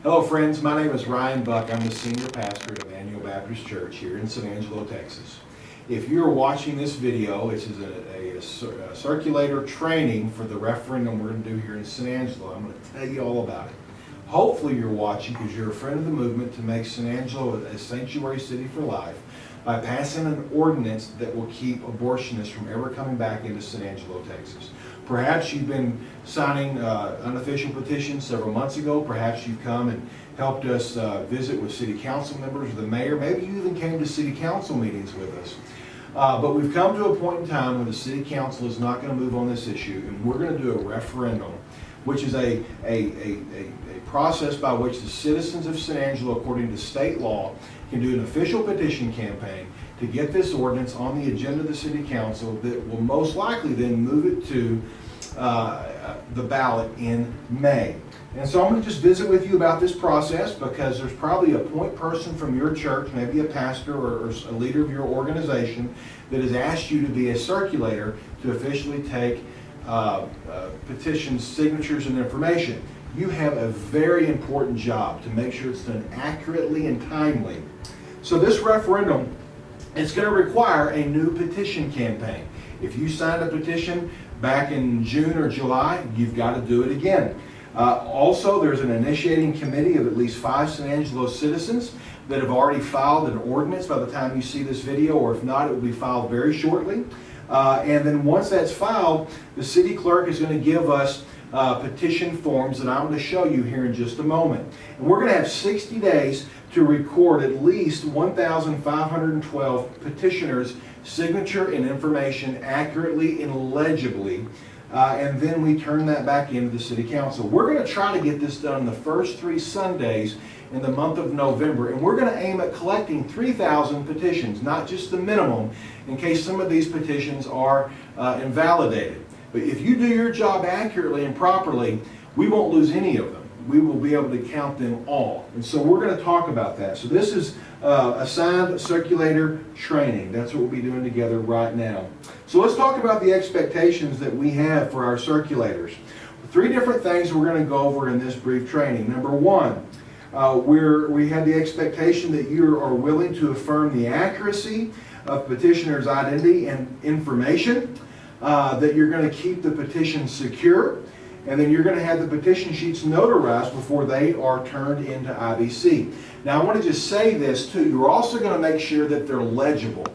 Hello friends, my name is Ryan Buck. I'm the senior pastor at Emmanuel Baptist Church here in San Angelo, Texas. If you're watching this video, this is a circulator training for the referendum we're going to do here in San Angelo. I'm going to tell you all about it. Hopefully you're watching because you're a friend of the movement to make San Angelo a sanctuary city for life by passing an ordinance that will keep abortionists from ever coming back into San Angelo, Texas. Perhaps you've been signing unofficial petitions several months ago. Perhaps you've come and helped us visit with city council members or the mayor. Maybe you even came to city council meetings with us. But we've come to a point in time when the city council is not going to move on this issue, and we're going to do a referendum, which is a process by which the citizens of San Angelo, according to state law, can do an official petition campaign to get this ordinance on the agenda of the city council that will most likely then move it to the ballot in May. And so I'm going to just visit with you about this process because there's probably a point person from your church, maybe a pastor or a leader of your organization, that has asked you to be a circulator to officially take petitions, signatures, and information. You have a very important job to make sure it's done accurately and timely. So this referendum, it's going to require a new petition campaign. If you signed a petition back in June or July, you've got to do it again. Also, there's an initiating committee of at least 5 San Angelo citizens that have already filed an ordinance by the time you see this video, or if not, it will be filed very shortly. And then once that's filed, the city clerk is going to give us petition forms that I'm going to show you here in just a moment. And we're going to have 60 days to record at least 1,512 petitioners' signature and information accurately and legibly, and then we turn that back into the city council. We're going to try to get this done the first 3 Sundays in the month of November, and we're going to aim at collecting 3,000 petitions, not just the minimum, in case some of these petitions are invalidated. But if you do your job accurately and properly, we won't lose any of them. We will be able to count them all. And so we're going to talk about that. So this is Assigned Circulator training. That's what we'll be doing together right now. So let's talk about the expectations that we have for our circulators. 3 different things we're going to go over in this brief training. Number 1, we have the expectation that you are willing to affirm the accuracy of petitioner's identity and information, that you're going to keep the petition secure, and then you're going to have the petition sheets notarized before they are turned into IBC. Now I want to just say this too, you're also going to make sure that they're legible.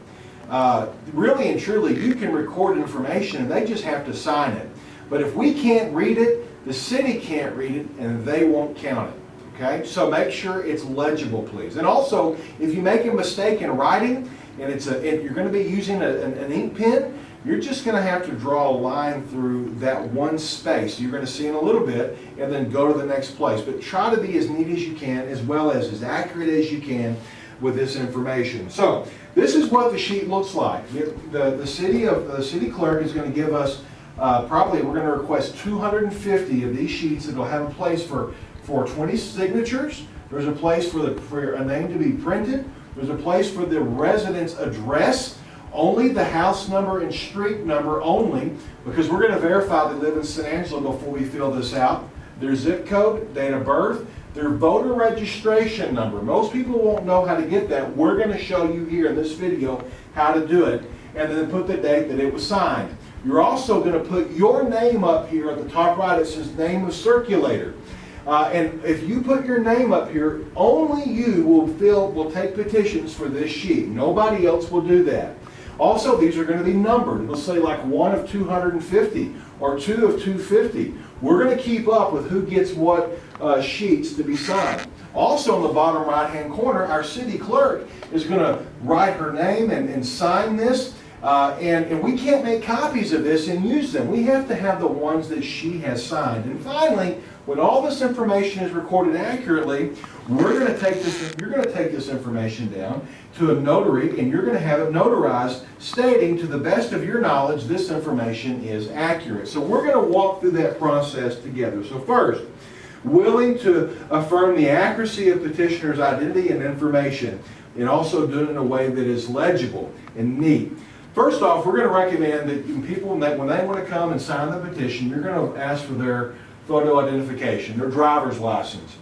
Really and truly, you can record information and they just have to sign it. But if we can't read it, the city can't read it, and they won't count it. Okay? So make sure it's legible, please. And also, if you make a mistake in writing, and you're going to be using an ink pen, you're just going to have to draw a line through that one space you're going to see in a little bit and then go to the next place. But try to be as neat as you can, as well as accurate as you can with this information. So this is what the sheet looks like. The city clerk is going to give us we're going to request 250 of these sheets that will have a place for 20 signatures. There's a place for a name to be printed. There's a place for the resident's address. Only the house number and street number only, because we're going to verify they live in San Angelo before we fill this out. Their zip code, date of birth, their voter registration number. Most people won't know how to get that. We're going to show you here in this video how to do it, and then put the date that it was signed. You're also going to put your name up here at the top right. It says name of circulator. And if you put your name up here, only you will take petitions for this sheet. Nobody else will do that. Also, these are going to be numbered. It'll say like 1 of 250 or 2 of 250. We're going to keep up with who gets what sheets to be signed. Also, in the bottom right-hand corner, our city clerk is going to write her name and sign this. And we can't make copies of this and use them. We have to have the ones that she has signed. And finally, when all this information is recorded accurately, you're going to take this information down to a notary, and you're going to have it notarized, stating to the best of your knowledge this information is accurate. So we're going to walk through that process together. So first, willing to affirm the accuracy of petitioner's identity and information, and also doing it in a way that is legible and neat. First off, we're going to recommend that when they want to come and sign the petition, you're going to ask for their photo identification, their driver's license.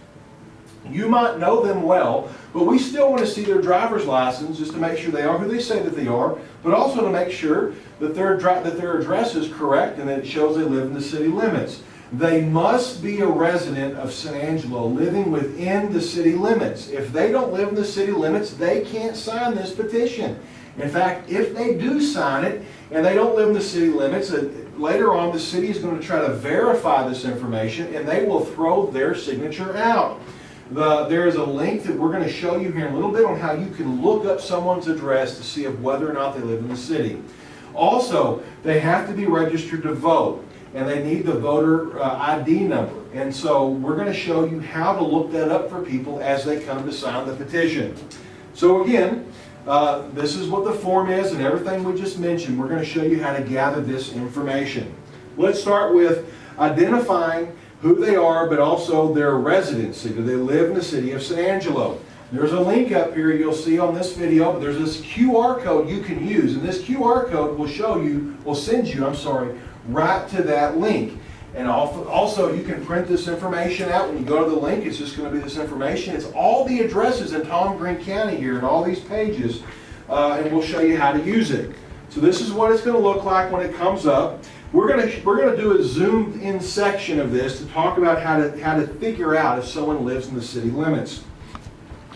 You might know them well, but we still want to see their driver's license just to make sure they are who they say that they are, but also to make sure that their address is correct and that it shows they live in the city limits. They must be a resident of San Angelo living within the city limits. If they don't live in the city limits, they can't sign this petition. In fact, if they do sign it and they don't live in the city limits, later on the city is going to try to verify this information and they will throw their signature out. There is a link that we're going to show you here in a little bit on how you can look up someone's address to see whether or not they live in the city. Also, they have to be registered to vote, and they need the voter ID number. And so we're going to show you how to look that up for people as they come to sign the petition. So again, this is what the form is and everything we just mentioned. We're going to show you how to gather this information. Let's start with identifying who they are, but also their residency. Do they live in the city of San Angelo? There's a link up here you'll see on this video, but there's this QR code you can use, and this QR code will send you, right to that link. And also you can print this information out when you go to the link. It's just going to be this information. It's all the addresses in Tom Green County here in all these pages, and we'll show you how to use it. So this is what it's going to look like when it comes up. We're going to do a zoomed in section of this to talk about how to figure out if someone lives in the city limits.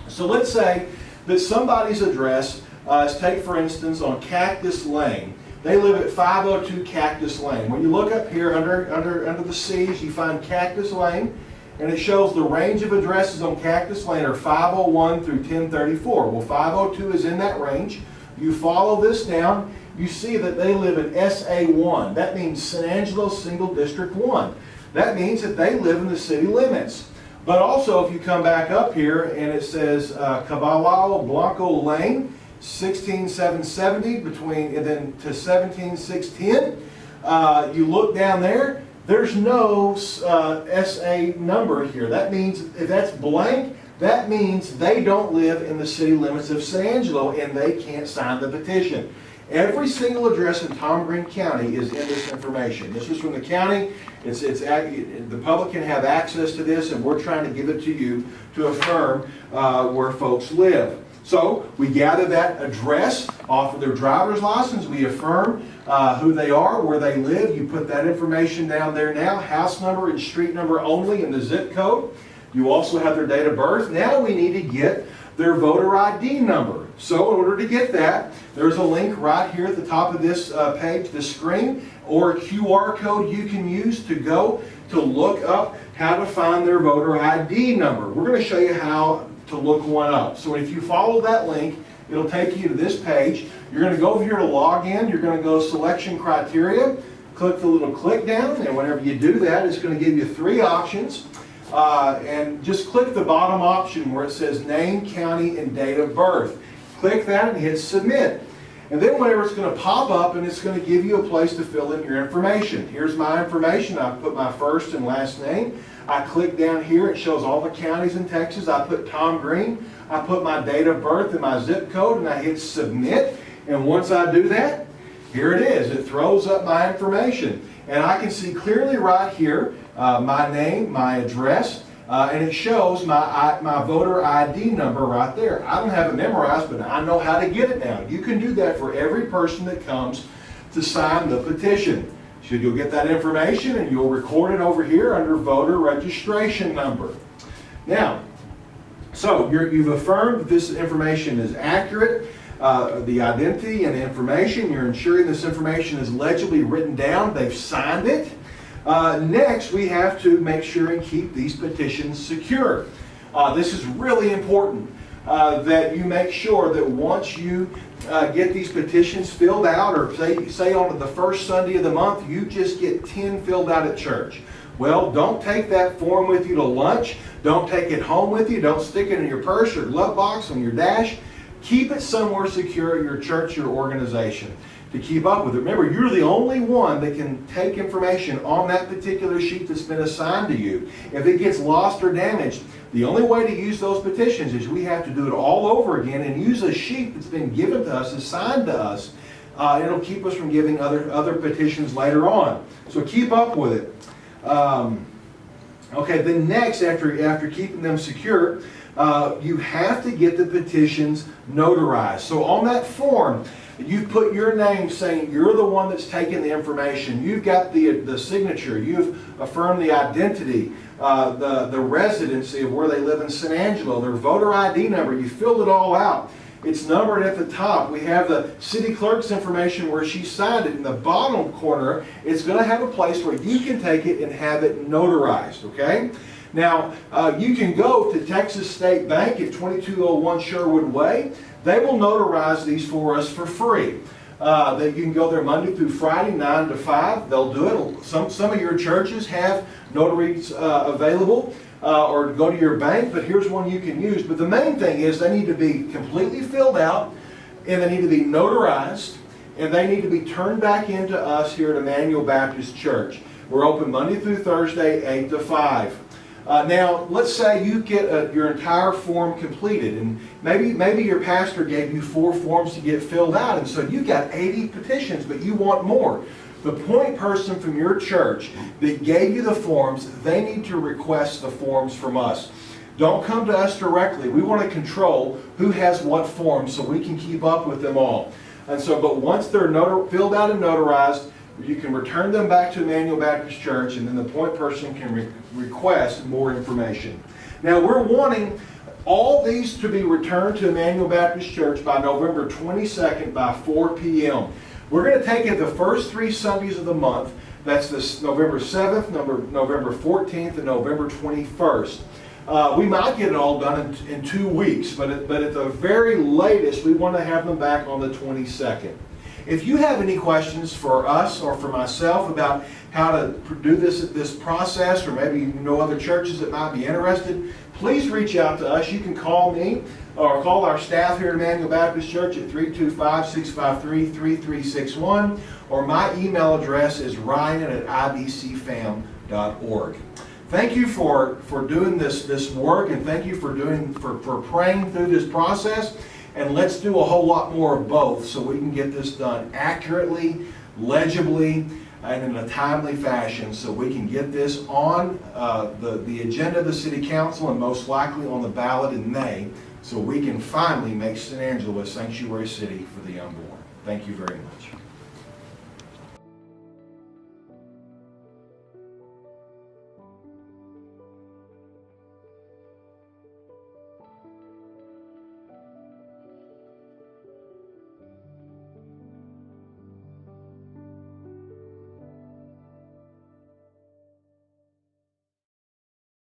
So let's say that somebody's address is, take for instance, on Cactus Lane. They live at 502 Cactus Lane. When you look up here under the C's, you find Cactus Lane, and it shows the range of addresses on Cactus Lane are 501 through 1034. Well, 502 is in that range. You follow this down, you see that they live in SA1. That means San Angelo Single District 1. That means that they live in the city limits. But also, if you come back up here and it says Caballo Blanco Lane, 16770 and then to 17610, you look down there, there's no SA number here. That means if that's blank, that means they don't live in the city limits of San Angelo and they can't sign the petition. Every single address in Tom Green County is in this information. This is from the county. The public can have access to this, and we're trying to give it to you to affirm where folks live. So we gather that address off of their driver's license. We affirm who they are, where they live. You put that information down there now, house number and street number only, and the zip code. You also have their date of birth. Now we need to get their voter ID number. So in order to get that, there's a link right here at the top of this page, the screen, or a QR code you can use to go to look up how to find their voter ID number. We're going to show you how to look one up. So if you follow that link, it'll take you to this page. You're going to go over here to log in. You're going to go selection criteria, click the little click down, and whenever you do that, it's going to give you three options. And just click the bottom option where it says name, county, and date of birth. Click that and hit submit. And then whenever it's going to pop up and it's going to give you a place to fill in your information. Here's my information. I put my first and last name. I click down here. It shows all the counties in Texas. I put Tom Green. I put my date of birth and my zip code, and I hit submit. And once I do that, here it is. It throws up my information. And I can see clearly right here my name, my address, and it shows my voter ID number right there. I don't have it memorized, but I know how to get it now. You can do that for every person that comes to sign the petition. So you'll get that information and you'll record it over here under voter registration number. Now, so you've affirmed that this information is accurate, the identity and the information. You're ensuring this information is legibly written down. They've signed it. Next, we have to make sure and keep these petitions secure. This is really important that you make sure that once you get these petitions filled out, or say on the first Sunday of the month, you just get 10 filled out at church. Well, don't take that form with you to lunch. Don't take it home with you. Don't stick it in your purse or glove box on your dash. Keep it somewhere secure at your church or organization to keep up with it. Remember, you're the only one that can take information on that particular sheet that's been assigned to you. If it gets lost or damaged, the only way to use those petitions is we have to do it all over again and use a sheet that's been given to us, assigned to us. It'll keep us from giving other petitions later on. So keep up with it. Okay, then next, after keeping them secure, you have to get the petitions notarized. So on that form, you've put your name saying you're the one that's taking the information. You've got the signature. You've affirmed the identity, the residency of where they live in San Angelo, their voter ID number. You filled it all out. It's numbered at the top. We have the city clerk's information where she signed it. In the bottom corner, it's going to have a place where you can take it and have it notarized, okay? Now, you can go to Texas State Bank at 2201 Sherwood Way. They will notarize these for us for free. You can go there Monday through Friday, 9 to 5. They'll do it. Some of your churches have notaries available. Or go to your bank, but here's one you can use. But the main thing is they need to be completely filled out, and they need to be notarized, and they need to be turned back into us here at Emmanuel Baptist Church. We're open Monday through Thursday, 8 to 5. Now, let's say you get your entire form completed, and maybe your pastor gave you 4 forms to get filled out, and so you got 80 petitions, but you want more. The point person from your church that gave you the forms, they need to request the forms from us. Don't come to us directly. We want to control who has what forms so we can keep up with them all. And so, but once they're filled out and notarized, you can return them back to Emmanuel Baptist Church, and then the point person can request more information. Now, we're wanting all these to be returned to Emmanuel Baptist Church by November 22nd by 4 p.m. We're going to take it the first 3 Sundays of the month. That's this November 7th, November 14th, and November 21st. We might get it all done in 2 weeks, but at the very latest, we want to have them back on the 22nd. If you have any questions for us or for myself about how to do this process, or maybe you know other churches that might be interested, please reach out to us. You can call me or call our staff here at Emmanuel Baptist Church at 325-653-3361, or my email address is ryan@ibcfam.org. Thank you for doing this work, and thank you for praying through this process. And let's do a whole lot more of both so we can get this done accurately, legibly, and in a timely fashion, so we can get this on the agenda of the City Council and most likely on the ballot in May, so we can finally make San Angelo a sanctuary city for the unborn. Thank you very much.